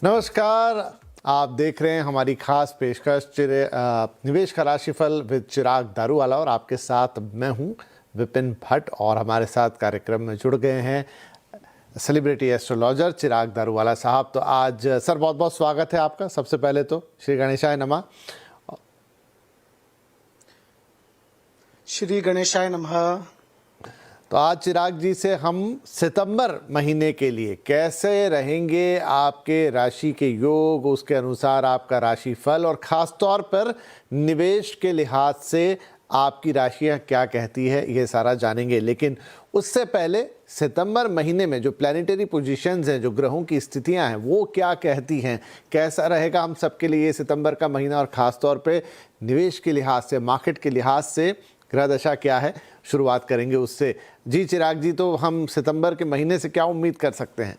नमस्कार, आप देख रहे हैं हमारी खास पेशकश निवेश का राशिफल विद चिराग दारूवाला और आपके साथ मैं हूं विपिन भट्ट। और हमारे साथ कार्यक्रम में जुड़ गए हैं सेलिब्रिटी एस्ट्रोलॉजर चिराग दारूवाला साहब। तो आज सर बहुत बहुत स्वागत है आपका। सबसे पहले तो श्री गणेशाय नमः। श्री गणेशाय नमः। तो आज चिराग जी से हम सितंबर महीने के लिए कैसे रहेंगे आपके राशि के योग, उसके अनुसार आपका राशि फल और ख़ास तौर पर निवेश के लिहाज से आपकी राशियां क्या कहती है, ये सारा जानेंगे। लेकिन उससे पहले सितंबर महीने में जो प्लैनेटरी पोजीशंस हैं, जो ग्रहों की स्थितियां हैं, वो क्या कहती हैं, कैसा रहेगा हम सबके लिए सितंबर का महीना और ख़ास तौर पे निवेश के लिहाज से, मार्केट के लिहाज से ग्रह दशा क्या है, शुरुआत करेंगे उससे। जी चिराग जी, तो हम सितंबर के महीने से क्या उम्मीद कर सकते हैं?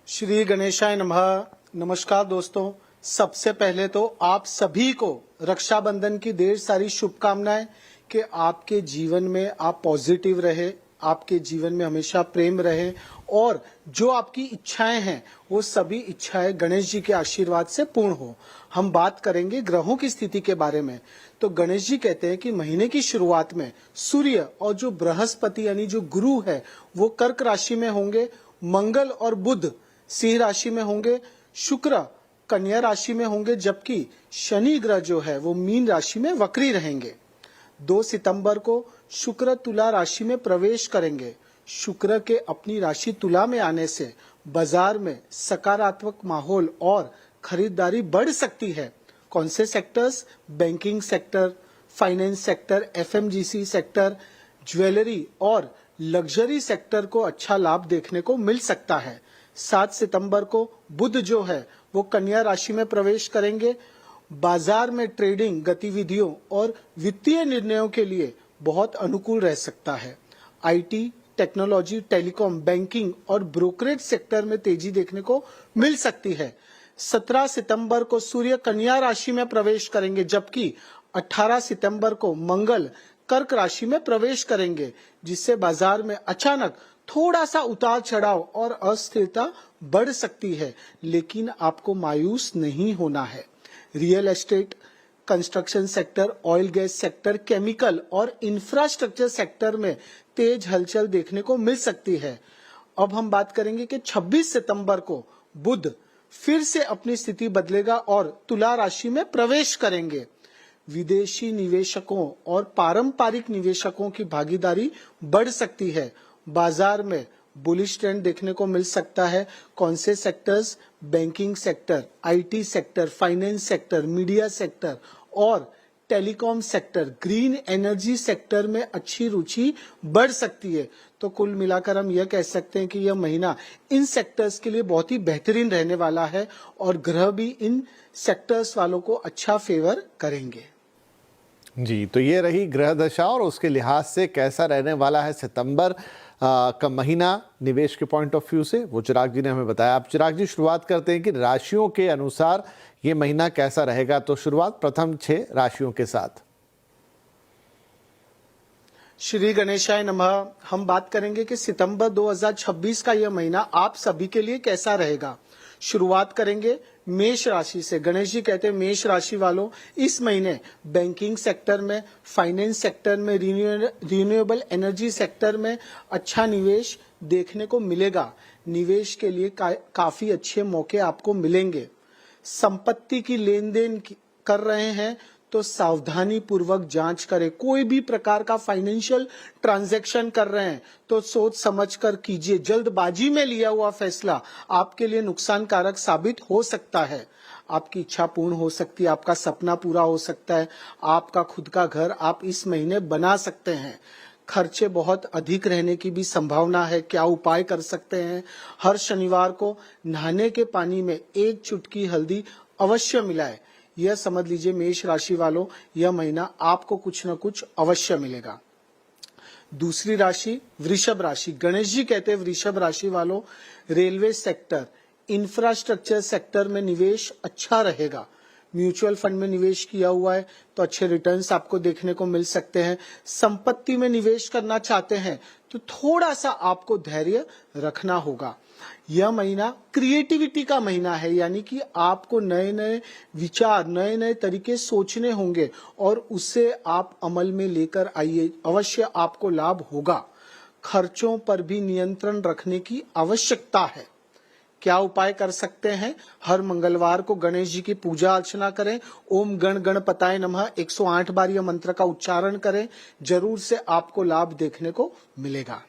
श्री गणेशाय नमः। नमस्कार दोस्तों, सबसे पहले तो आप सभी को रक्षाबंधन की ढेर सारी शुभकामनाएं कि आपके जीवन में आप पॉजिटिव रहे, आपके जीवन में हमेशा प्रेम रहे और जो आपकी इच्छाएं हैं वो सभी इच्छाएं गणेश जी के आशीर्वाद से पूर्ण हो। हम बात करेंगे ग्रहों की स्थिति के बारे में। तो गणेश जी कहते हैं कि महीने की शुरुआत में सूर्य और जो बृहस्पति यानी जो गुरु है वो कर्क राशि में होंगे, मंगल और बुध सिंह राशि में होंगे, शुक्र कन्या राशि में होंगे, जबकि शनि ग्रह जो है वो मीन राशि में वक्री रहेंगे। 2 सितंबर को शुक्र तुला राशि में प्रवेश करेंगे। शुक्र के अपनी राशि तुला में आने से बाजार में सकारात्मक माहौल और खरीदारी बढ़ सकती है। कौन से sectors? Banking sector, finance sector, FMGC sector, jewellery और लग्जरी सेक्टर को अच्छा लाभ देखने को मिल सकता है। 7 सितंबर को बुध जो है वो कन्या राशि में प्रवेश करेंगे। बाजार में ट्रेडिंग गतिविधियों और वित्तीय निर्णयों के लिए बहुत अनुकूल रह सकता है। आईटी, टेक्नोलॉजी, टेलीकॉम, बैंकिंग और ब्रोकरेज सेक्टर में तेजी देखने को मिल सकती है। 17 सितंबर को सूर्य कन्या राशि में प्रवेश करेंगे, जबकि 18 सितंबर को मंगल कर्क राशि में प्रवेश करेंगे, जिससे बाजार में अचानक थोड़ा सा उतार चढ़ाव और अस्थिरता बढ़ सकती है, लेकिन आपको मायूस नहीं होना है। Real estate, construction sector, oil gas sector, chemical और इंफ्रास्ट्रक्चर सेक्टर में तेज हलचल देखने को मिल सकती है। अब हम बात करेंगे कि 26 सितंबर को बुध फिर से अपनी स्थिति बदलेगा और तुला राशि में प्रवेश करेंगे। विदेशी निवेशकों और पारंपरिक निवेशकों की भागीदारी बढ़ सकती है। बाजार में बुलिश ट्रेंड देखने को मिल सकता है। कौन से sectors? Banking sector, IT sector, finance sector, media sector और telecom sector, green energy sector में अच्छी रुचि बढ़ सकती है। तो कुल मिलाकर हम यह कह सकते हैं कि यह महीना इन सेक्टर्स के लिए बहुत ही बेहतरीन रहने वाला है और ग्रह भी इन सेक्टर्स वालों को अच्छा फेवर करेंगे। जी, तो ये रही ग्रह दशा और उसके लिहाज से कैसा रहने वाला है सितंबर का महीना निवेश के पॉइंट ऑफ व्यू से, वो चिराग जी ने हमें बताया। अब चिराग जी शुरुआत करते हैं कि राशियों के अनुसार ये महीना कैसा रहेगा। तो शुरुआत प्रथम 6 राशियों के साथ। श्री गणेशाय नमः। हम बात करेंगे कि सितंबर 2026 का यह महीना आप सभी के लिए कैसा रहेगा। शुरुआत करेंगे मेष राशि से। गणेश जी कहते हैं मेष राशि वालों, इस महीने बैंकिंग सेक्टर में, फाइनेंस सेक्टर में, रिन्यूएबल एनर्जी सेक्टर में अच्छा निवेश देखने को मिलेगा। निवेश के लिए काफी अच्छे मौके आपको मिलेंगे। संपत्ति की लेन देन कर रहे हैं तो सावधानी पूर्वक जांच करें। कोई भी प्रकार का फाइनेंशियल ट्रांजैक्शन कर रहे हैं तो सोच समझ कर कीजिए। जल्दबाजी में लिया हुआ फैसला आपके लिए नुकसानकारक साबित हो सकता है। आपकी इच्छा पूर्ण हो सकती है, आपका सपना पूरा हो सकता है, आपका खुद का घर आप इस महीने बना सकते हैं। खर्चे बहुत अधिक रहने की भी संभावना है। क्या उपाय कर सकते हैं? हर शनिवार को नहाने के पानी में 1 चुटकी हल्दी अवश्य मिलाएं। यह समझ लीजिए मेष राशि वालों, यह महीना आपको कुछ न कुछ अवश्य मिलेगा। दूसरी राशि वृषभ राशि। गणेश जी कहते हैं वृषभ राशि वालों, रेलवे सेक्टर, इंफ्रास्ट्रक्चर सेक्टर में निवेश अच्छा रहेगा। म्यूचुअल फंड में निवेश किया हुआ है तो अच्छे रिटर्न्स आपको देखने को मिल सकते हैं। संपत्ति में निवेश करना चाहते हैं तो थोड़ा सा आपको धैर्य रखना होगा। यह महीना क्रिएटिविटी का महीना है, यानी कि आपको नए नए विचार, नए नए तरीके सोचने होंगे और उसे आप अमल में लेकर आइए, अवश्य आपको लाभ होगा। खर्चों पर भी नियंत्रण रखने की आवश्यकता है। क्या उपाय कर सकते हैं? हर मंगलवार को गणेश जी की पूजा अर्चना करें। ओम गण गणपताय नमः 108 बार यह मंत्र का उच्चारण करें, जरूर से आपको लाभ देखने को मिलेगा।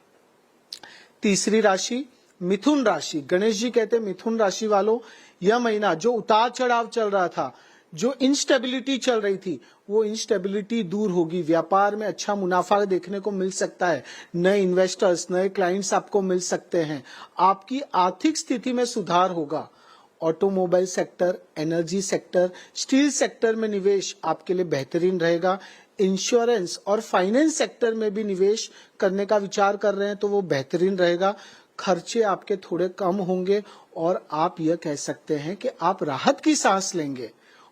तीसरी राशि मिथुन राशि। गणेश जी कहते हैं मिथुन राशि वालों, यह महीना जो उतार चढ़ाव चल रहा था, जो इंस्टेबिलिटी चल रही थी, वो इंस्टेबिलिटी दूर होगी। व्यापार में अच्छा मुनाफा देखने को मिल सकता है। नए इन्वेस्टर्स, नए क्लाइंट्स आपको मिल सकते हैं। आपकी आर्थिक स्थिति में सुधार होगा। Automobile sector, energy sector, steel sector में निवेश आपके लिए बेहतरीन रहेगा। इंश्योरेंस और फाइनेंस सेक्टर में भी निवेश करने का विचार कर रहे हैं तो वो बेहतरीन रहेगा। खर्चे आपके थोड़े कम होंगे और आप यह कह सकते हैं कि आप राहत की सांस लेंगे।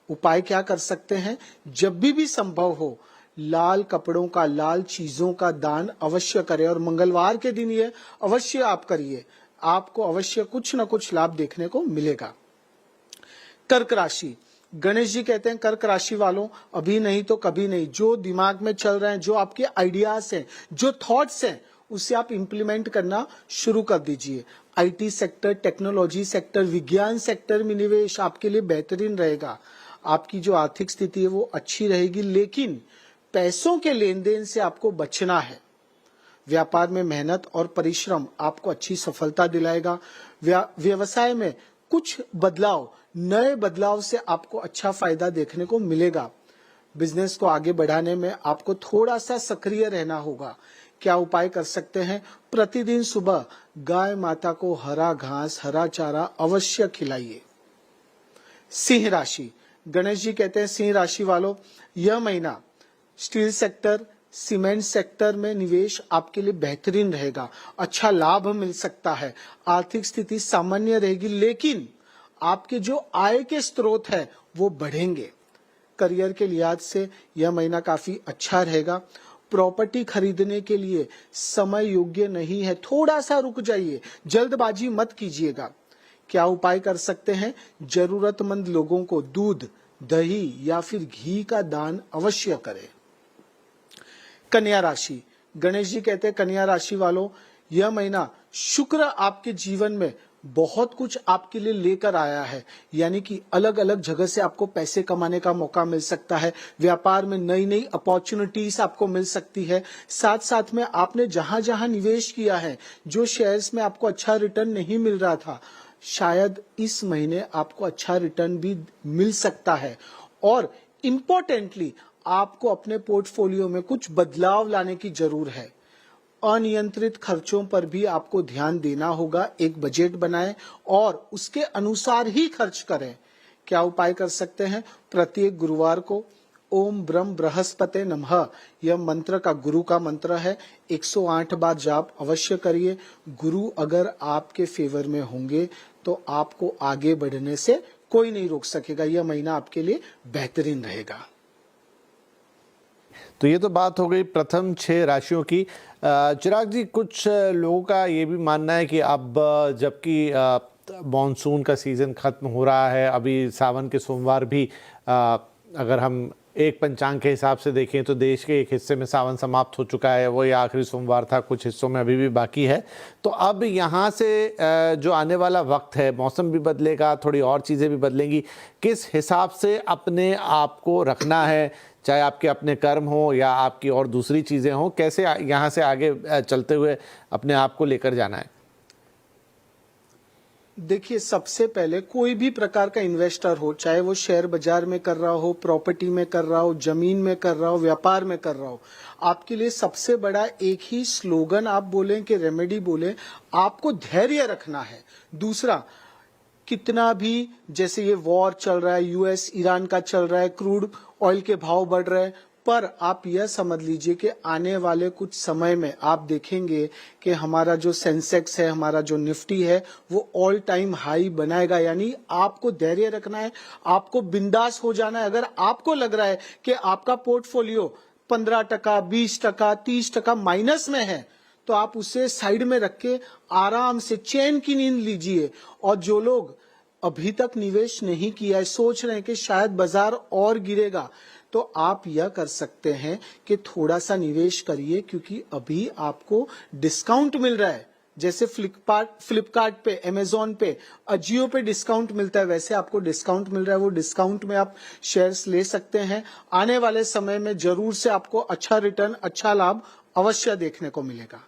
उपाय क्या कर सकते हैं? जब भी संभव हो लाल कपड़ों का, लाल चीजों का दान अवश्य करें और मंगलवार के दिन ये अवश्य आप करिए। आपको अवश्य कुछ न कुछ लाभ देखने को मिलेगा। कर्क राशि। गणेश जी कहते हैं कर्क राशि वालों, अभी नहीं तो कभी नहीं। जो दिमाग में चल रहे हैं, जो आपके आइडियाज हैं, जो थॉट्स हैं, उसे आप इंप्लीमेंट करना शुरू कर दीजिए। आईटी सेक्टर, टेक्नोलॉजी सेक्टर, विज्ञान सेक्टर में निवेश आपके लिए बेहतरीन रहेगा। आपकी जो आर्थिक स्थिति है वो अच्छी रहेगी, लेकिन पैसों के लेन देन से आपको बचना है। व्यापार में मेहनत और परिश्रम आपको अच्छी सफलता दिलाएगा। व्यवसाय में कुछ बदलाव, नए बदलाव से आपको अच्छा फायदा देखने को मिलेगा। बिजनेस को आगे बढ़ाने में आपको थोड़ा सा सक्रिय रहना होगा। क्या उपाय कर सकते हैं? प्रतिदिन सुबह गाय माता को हरा घास, हरा चारा अवश्य खिलाइए। सिंह राशि। गणेश जी कहते हैं सिंह राशि वालों, यह महीना स्टील सेक्टर, सीमेंट सेक्टर में निवेश आपके लिए बेहतरीन रहेगा। अच्छा लाभ मिल सकता है। आर्थिक स्थिति सामान्य रहेगी, लेकिन आपके जो आय के स्रोत है वो बढ़ेंगे। करियर के लिहाज से यह महीना काफी अच्छा रहेगा। प्रॉपर्टी खरीदने के लिए समय योग्य नहीं है, थोड़ा सा रुक जाइए, जल्दबाजी मत कीजिएगा। क्या उपाय कर सकते हैं? जरूरतमंद लोगों को दूध, दही या फिर घी का दान अवश्य करें। कन्या राशि। गणेश जी कहते हैं कन्या राशि वालों, यह महीना शुक्र आपके जीवन में बहुत कुछ आपके लिए लेकर आया है, यानी कि अलग अलग जगह से आपको पैसे कमाने का मौका मिल सकता है। व्यापार में नई नई अपॉर्चुनिटीज आपको मिल सकती है। साथ साथ में आपने जहां जहां निवेश किया है, जो शेयर्स में आपको अच्छा रिटर्न नहीं मिल रहा था, शायद इस महीने आपको अच्छा रिटर्न भी मिल सकता है। और इम्पोर्टेंटली आपको अपने पोर्टफोलियो में कुछ बदलाव लाने की जरूर है। अनियंत्रित खर्चों पर भी आपको ध्यान देना होगा। एक बजट बनाएं और उसके अनुसार ही खर्च करें। क्या उपाय कर सकते हैं? प्रत्येक गुरुवार को ओम ब्रह्म बृहस्पते नमः यह मंत्र का गुरु का मंत्र है, 108 बार जाप अवश्य करिए। गुरु अगर आपके फेवर में होंगे तो आपको आगे बढ़ने से कोई नहीं रोक सकेगा। यह महीना आपके लिए बेहतरीन रहेगा। तो ये तो बात हो गई प्रथम 6 राशियों की। चिराग जी, कुछ लोगों का ये भी मानना है कि अब जबकि मॉनसून का सीज़न ख़त्म हो रहा है, अभी सावन के सोमवार भी अगर हम एक पंचांग के हिसाब से देखें तो देश के एक हिस्से में सावन समाप्त हो चुका है, वही आखिरी सोमवार था, कुछ हिस्सों में अभी भी बाकी है। तो अब यहाँ से जो आने वाला वक्त है, मौसम भी बदलेगा, थोड़ी और चीज़ें भी बदलेंगी। किस हिसाब से अपने आप को रखना है, चाहे आपके अपने कर्म हो या आपकी और दूसरी चीज़ें हों, कैसे यहाँ से आगे चलते हुए अपने आप को लेकर जाना है? देखिए, सबसे पहले कोई भी प्रकार का इन्वेस्टर हो, चाहे वो शेयर बाजार में कर रहा हो, प्रॉपर्टी में कर रहा हो, जमीन में कर रहा हो, व्यापार में कर रहा हो, आपके लिए सबसे बड़ा एक ही स्लोगन आप बोलें कि रेमेडी बोलें, आपको धैर्य रखना है। दूसरा, कितना भी जैसे ये वॉर चल रहा है, यूएस ईरान का चल रहा है, क्रूड ऑयल के भाव बढ़ रहे हैं, पर आप यह समझ लीजिए कि आने वाले कुछ समय में आप देखेंगे कि हमारा जो सेंसेक्स है, हमारा जो निफ्टी है, वो ऑल टाइम हाई बनाएगा। यानी आपको धैर्य रखना है, आपको बिंदास हो जाना है। अगर आपको लग रहा है कि आपका पोर्टफोलियो 15%, 20%, 30% माइनस में है, तो आप उसे साइड में रख के आराम से चैन की नींद लीजिए। और जो लोग अभी तक निवेश नहीं किया है, सोच रहे हैं कि शायद बाजार और गिरेगा, तो आप यह कर सकते हैं कि थोड़ा सा निवेश करिए, क्योंकि अभी आपको डिस्काउंट मिल रहा है। जैसे फ्लिपकार्ट पे, अमेजोन पे, अजियो पे डिस्काउंट मिलता है, वैसे आपको डिस्काउंट मिल रहा है। वो डिस्काउंट में आप शेयर्स ले सकते हैं। आने वाले समय में जरूर से आपको अच्छा रिटर्न, अच्छा लाभ अवश्य देखने को मिलेगा।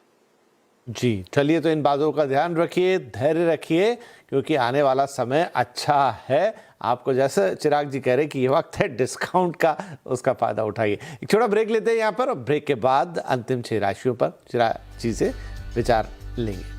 जी, चलिए, तो इन बातों का ध्यान रखिए, धैर्य रखिए, क्योंकि आने वाला समय अच्छा है। आपको जैसे चिराग जी कह रहे हैं कि ये वक्त है डिस्काउंट का, उसका फायदा उठाइए। एक छोटा ब्रेक लेते हैं यहाँ पर, और ब्रेक के बाद अंतिम 6 राशियों पर चिराग जी से विचार लेंगे।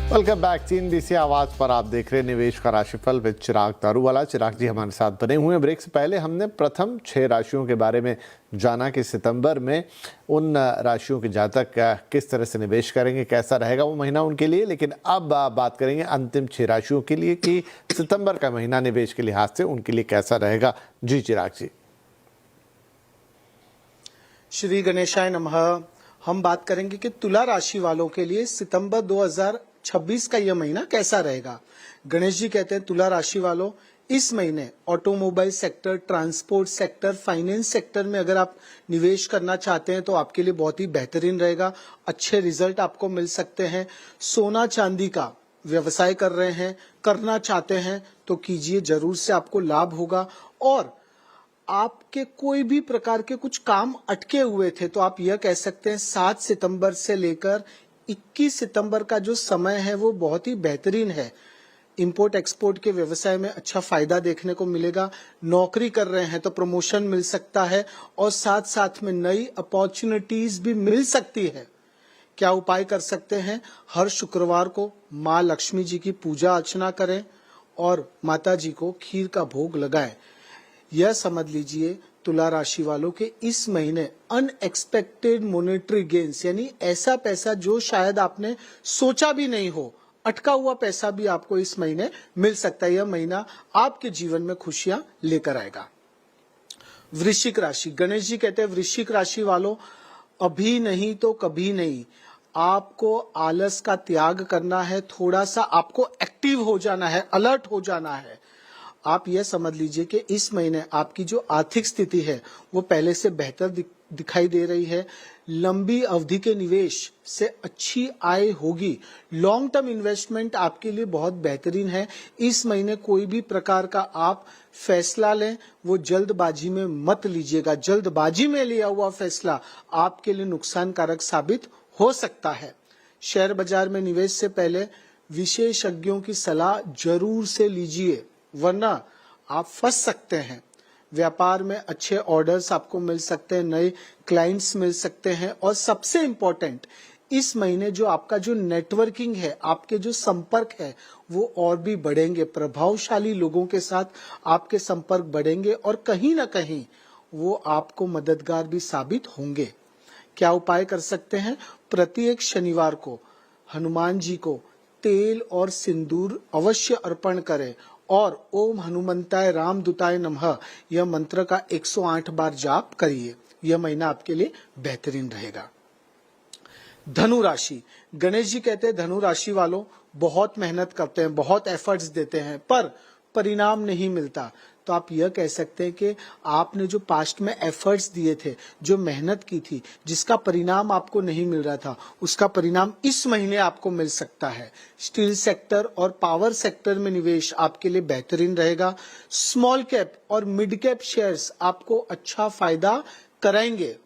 Welcome back. CNBC आवाज पर आप देख रहे हैं निवेश का राशिफल विद चिराग दारूवाला। चिराग जी हमारे साथ बने हुए हैं। ब्रेक से पहले हमने प्रथम 6 राशियों के बारे में जाना कि सितंबर में उन राशियों के जातक किस तरह से निवेश करेंगे, कैसा रहेगा वो महीना उनके लिए। लेकिन अब बात करेंगे अंतिम 6 राशियों के लिए कि सितंबर का महीना निवेश के लिहाज से उनके लिए कैसा रहेगा। जी चिराग जी। श्री गणेशाय नमः। हम बात करेंगे कि तुला राशि वालों के लिए सितंबर 2026 का यह महीना कैसा रहेगा। गणेश जी कहते हैं तुला राशि वालों, इस महीने automobile sector, transport sector, finance sector में अगर आप निवेश करना चाहते हैं तो आपके लिए बहुत ही बेहतरीन रहेगा। अच्छे रिजल्ट आपको मिल सकते हैं। सोना चांदी का व्यवसाय कर रहे हैं, करना चाहते हैं तो कीजिए, जरूर से आपको लाभ होगा। और आपके कोई भी प्रकार के कुछ काम अटके हुए थे तो आप यह कह सकते हैं 7 सितंबर से लेकर 21 सितंबर का जो समय है वो बहुत ही बेहतरीन है। इंपोर्ट एक्सपोर्ट के व्यवसाय में अच्छा फायदा देखने को मिलेगा। नौकरी कर रहे हैं तो प्रमोशन मिल सकता है और साथ साथ में नई अपॉर्चुनिटीज भी मिल सकती है। क्या उपाय कर सकते हैं? हर शुक्रवार को माँ लक्ष्मी जी की पूजा अर्चना करें और माता जी को खीर का भोग लगाएं। यह समझ लीजिए तुला राशि वालों के इस महीने अनएक्सपेक्टेड मॉनेटरी गेन्स, यानी ऐसा पैसा जो शायद आपने सोचा भी नहीं हो, अटका हुआ पैसा भी आपको इस महीने मिल सकता है। यह महीना आपके जीवन में खुशियां लेकर आएगा। वृश्चिक राशि, गणेश जी कहते हैं वृश्चिक राशि वालों, अभी नहीं तो कभी नहीं, आपको आलस का त्याग करना है। थोड़ा सा आपको एक्टिव हो जाना है, अलर्ट हो जाना है। आप यह समझ लीजिए कि इस महीने आपकी जो आर्थिक स्थिति है वो पहले से बेहतर दिखाई दे रही है। लंबी अवधि के निवेश से अच्छी आय होगी। लॉन्ग टर्म इन्वेस्टमेंट आपके लिए बहुत बेहतरीन है। इस महीने कोई भी प्रकार का आप फैसला लें वो जल्दबाजी में मत लीजिएगा। जल्दबाजी में लिया हुआ फैसला आपके लिए नुकसानकारक साबित हो सकता है। शेयर बाजार में निवेश से पहले विशेषज्ञों की सलाह जरूर से लीजिए, वरना आप फंस सकते हैं। व्यापार में अच्छे ऑर्डर्स आपको मिल सकते हैं, नए क्लाइंट्स मिल सकते हैं, और सबसे इंपॉर्टेंट, इस महीने जो आपका जो नेटवर्किंग है, आपके जो संपर्क है, वो और भी बढ़ेंगे। प्रभावशाली लोगों के साथ आपके संपर्क बढ़ेंगे और कहीं ना कहीं वो आपको मददगार भी साबित होंगे। क्या उपाय कर सकते हैं? प्रत्येक शनिवार को हनुमान जी को तेल और सिंदूर अवश्य अर्पण करें और ओम हनुमंताय रामदूताय नमः यह मंत्र का 108 बार जाप करिए। यह महीना आपके लिए बेहतरीन रहेगा। धनु राशि, गणेश जी कहते हैं धनु राशि वालों बहुत मेहनत करते हैं, बहुत एफर्ट्स देते हैं, पर परिणाम नहीं मिलता। तो आप यह कह सकते हैं कि आपने जो पास्ट में एफर्ट्स दिए थे, जो मेहनत की थी, जिसका परिणाम आपको नहीं मिल रहा था, उसका परिणाम इस महीने आपको मिल सकता है। स्टील सेक्टर और पावर सेक्टर में निवेश आपके लिए बेहतरीन रहेगा। स्मॉल कैप और मिड कैप शेयर्स आपको अच्छा फायदा कराएंगे।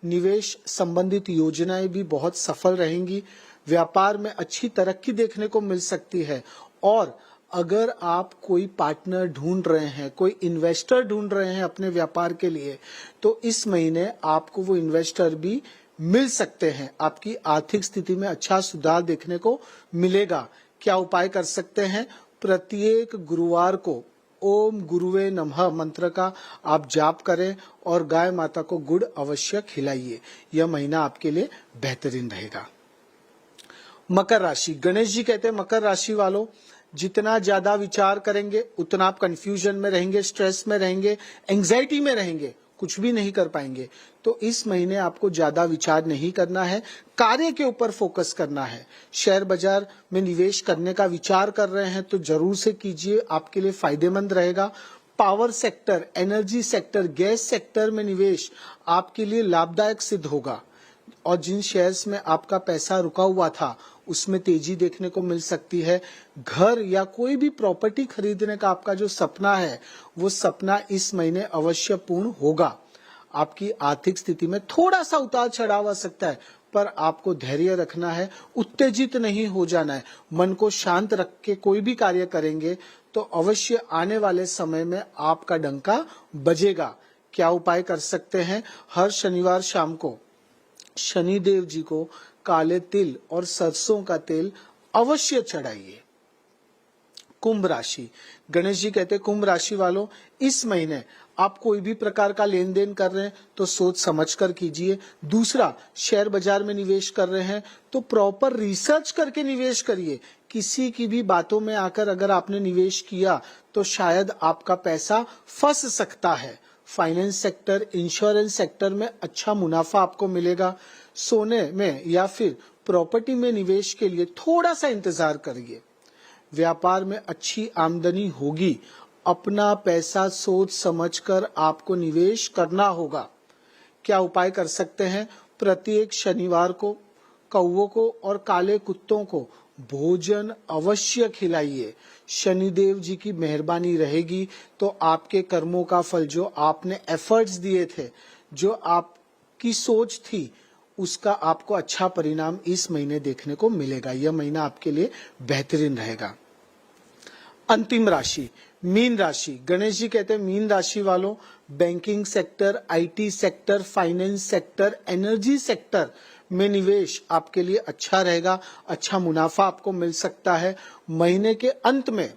निवेश संबंधित योजनाएं भी बहुत सफल रहेंगी। व्यापार में अच्छी तरक्की देखने को मिल सकती है। और अगर आप कोई पार्टनर ढूंढ रहे हैं, कोई इन्वेस्टर ढूंढ रहे हैं अपने व्यापार के लिए, तो इस महीने आपको वो इन्वेस्टर भी मिल सकते हैं। आपकी आर्थिक स्थिति में अच्छा सुधार देखने को मिलेगा। क्या उपाय कर सकते हैं? प्रत्येक गुरुवार को ओम गुरुवे नमः मंत्र का आप जाप करें और गाय माता को गुड़ अवश्य खिलाइए। यह महीना आपके लिए बेहतरीन रहेगा। मकर राशि, गणेश जी कहते हैं मकर राशि वालों जितना ज्यादा विचार करेंगे उतना आप कंफ्यूजन में रहेंगे, स्ट्रेस में रहेंगे, एंजाइटी में रहेंगे, कुछ भी नहीं कर पाएंगे। तो इस महीने आपको ज्यादा विचार नहीं करना है, कार्य के ऊपर फोकस करना है। शेयर बाजार में निवेश करने का विचार कर रहे हैं तो जरूर से कीजिए, आपके लिए फायदेमंद रहेगा। Power sector, energy sector, gas sector में निवेश आपके लिए लाभदायक सिद्ध होगा। और जिन शेयर्स में आपका पैसा रुका हुआ था उसमें तेजी देखने को मिल सकती है। घर या कोई भी प्रॉपर्टी खरीदने का आपका जो सपना है वो सपना इस महीने अवश्य पूर्ण होगा। आपकी आर्थिक स्थिति में थोड़ा सा उतार चढ़ाव आ सकता है, पर आपको धैर्य रखना है, उत्तेजित नहीं हो जाना है। मन को शांत रख के कोई भी कार्य करेंगे तो अवश्य आने वाले समय में आपका डंका बजेगा। क्या उपाय कर सकते हैं? हर शनिवार शाम को शनिदेव जी को काले तिल और सरसों का तेल अवश्य चढ़ाइए। कुंभ राशि, गणेश जी कहते हैं कुंभ राशि वालों इस महीने आप कोई भी प्रकार का लेन देन कर रहे हैं तो सोच समझ कर कीजिए। दूसरा, शेयर बाजार में निवेश कर रहे हैं तो प्रॉपर रिसर्च करके निवेश करिए। किसी की भी बातों में आकर अगर आपने निवेश किया तो शायद आपका पैसा फंस सकता है। फाइनेंस सेक्टर, इंश्योरेंस सेक्टर में अच्छा मुनाफा आपको मिलेगा। सोने में या फिर प्रॉपर्टी में निवेश के लिए थोड़ा सा इंतजार करिए। व्यापार में अच्छी आमदनी होगी। अपना पैसा सोच समझकर आपको निवेश करना होगा। क्या उपाय कर सकते हैं? प्रत्येक शनिवार को कौवों को और काले कुत्तों को भोजन अवश्य खिलाइए। शनिदेव जी की मेहरबानी रहेगी तो आपके कर्मों का फल, जो आपने एफर्ट्स दिए थे, जो आपकी सोच थी, उसका आपको अच्छा परिणाम इस महीने देखने को मिलेगा। यह महीना आपके लिए बेहतरीन रहेगा। अंतिम राशि मीन राशि, गणेश जी कहते हैं मीन राशि वालों banking sector, IT sector, finance sector, energy sector में निवेश आपके लिए अच्छा रहेगा। अच्छा मुनाफा आपको मिल सकता है। महीने के अंत में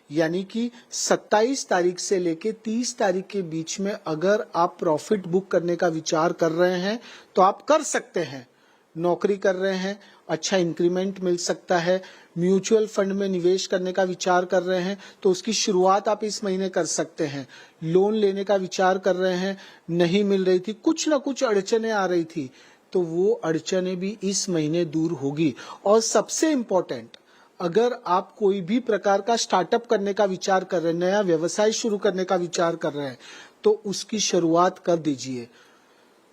यानी कि 27 तारीख से लेके 30 तारीख के बीच में अगर आप प्रॉफिट बुक करने का विचार कर रहे हैं तो आप कर सकते हैं। नौकरी कर रहे हैं, अच्छा इंक्रीमेंट मिल सकता है। म्यूचुअल फंड में निवेश करने का विचार कर रहे हैं तो उसकी शुरुआत आप इस महीने कर सकते हैं। लोन लेने का विचार कर रहे हैं, नहीं मिल रही थी, कुछ ना कुछ अड़चने आ रही थी, तो वो अड़चने भी इस महीने दूर होगी। और सबसे इम्पोर्टेंट, अगर आप कोई भी प्रकार का स्टार्टअप करने का विचार कर रहे हैं, नया व्यवसाय शुरू करने का विचार कर रहे हैं, तो उसकी शुरुआत कर दीजिए।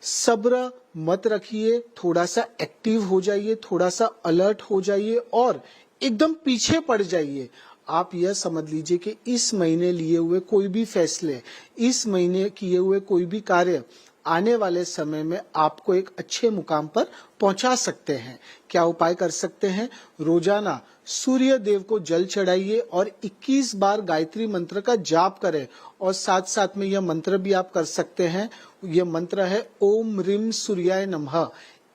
सब्र मत रखिए, थोड़ा सा एक्टिव हो जाइए, थोड़ा सा अलर्ट हो जाइए और एकदम पीछे पड़ जाइए। आप यह समझ लीजिए कि इस महीने लिए हुए कोई भी फैसले, इस महीने किए हुए कोई भी कार्य आने वाले समय में आपको एक अच्छे मुकाम पर पहुंचा सकते हैं। क्या उपाय कर सकते हैं? रोजाना सूर्य देव को जल चढ़ाइए और 21 बार गायत्री मंत्र का जाप करें और साथ साथ में यह मंत्र भी आप कर सकते हैं। यह मंत्र है ओम ह्रीम सूर्याय नमः।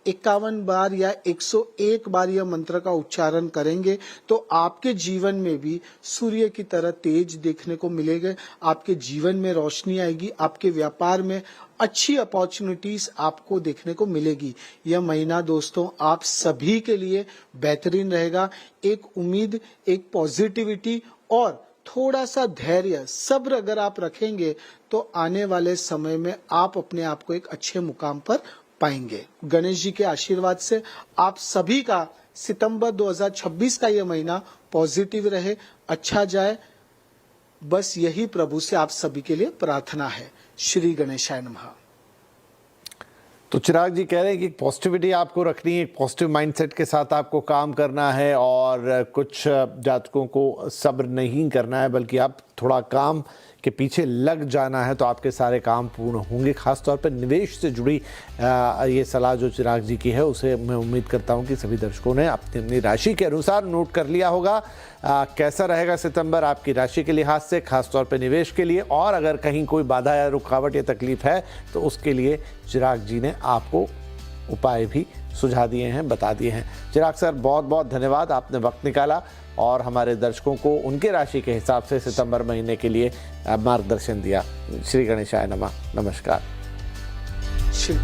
51 बार या 101 बार यह मंत्र का उच्चारण करेंगे तो आपके जीवन में भी सूर्य की तरह तेज देखने को मिलेगा। आपके जीवन में रोशनी आएगी, आपके व्यापार में अच्छी अपॉर्चुनिटीज आपको देखने को मिलेगी। यह महीना दोस्तों आप सभी के लिए बेहतरीन रहेगा। एक उम्मीद, एक पॉजिटिविटी और थोड़ा सा धैर्य, सब्र अगर आप रखेंगे तो आने वाले समय में आप अपने आप को एक अच्छे मुकाम पर पाएंगे। गणेश जी के आशीर्वाद से आप सभी का सितंबर 2026 का यह महीना पॉजिटिव रहे, अच्छा जाए, बस यही प्रभु से आप सभी के लिए प्रार्थना है। श्री गणेशाय नमः। तो चिराग जी कह रहे हैं कि पॉजिटिविटी आपको रखनी है, एक पॉजिटिव माइंडसेट के साथ आपको काम करना है और कुछ जातकों को सब्र नहीं करना है बल्कि आप थोड़ा काम के पीछे लग जाना है तो आपके सारे काम पूर्ण होंगे। खासतौर पर निवेश से जुड़ी ये सलाह जो चिराग जी की है उसे मैं उम्मीद करता हूं कि सभी दर्शकों ने अपनी अपनी राशि के अनुसार नोट कर लिया होगा। कैसा रहेगा सितंबर आपकी राशि के लिहाज से, खासतौर पर निवेश के लिए, और अगर कहीं कोई बाधा या रुकावट या तकलीफ है तो उसके लिए चिराग जी ने आपको उपाय भी सुझा दिए हैं, बता दिए हैं। चिराग सर बहुत बहुत धन्यवाद, आपने वक्त निकाला और हमारे दर्शकों को उनके राशि के हिसाब से सितंबर महीने के लिए मार्गदर्शन दिया। श्री गणेशाय नमः। नमस्कार। श्री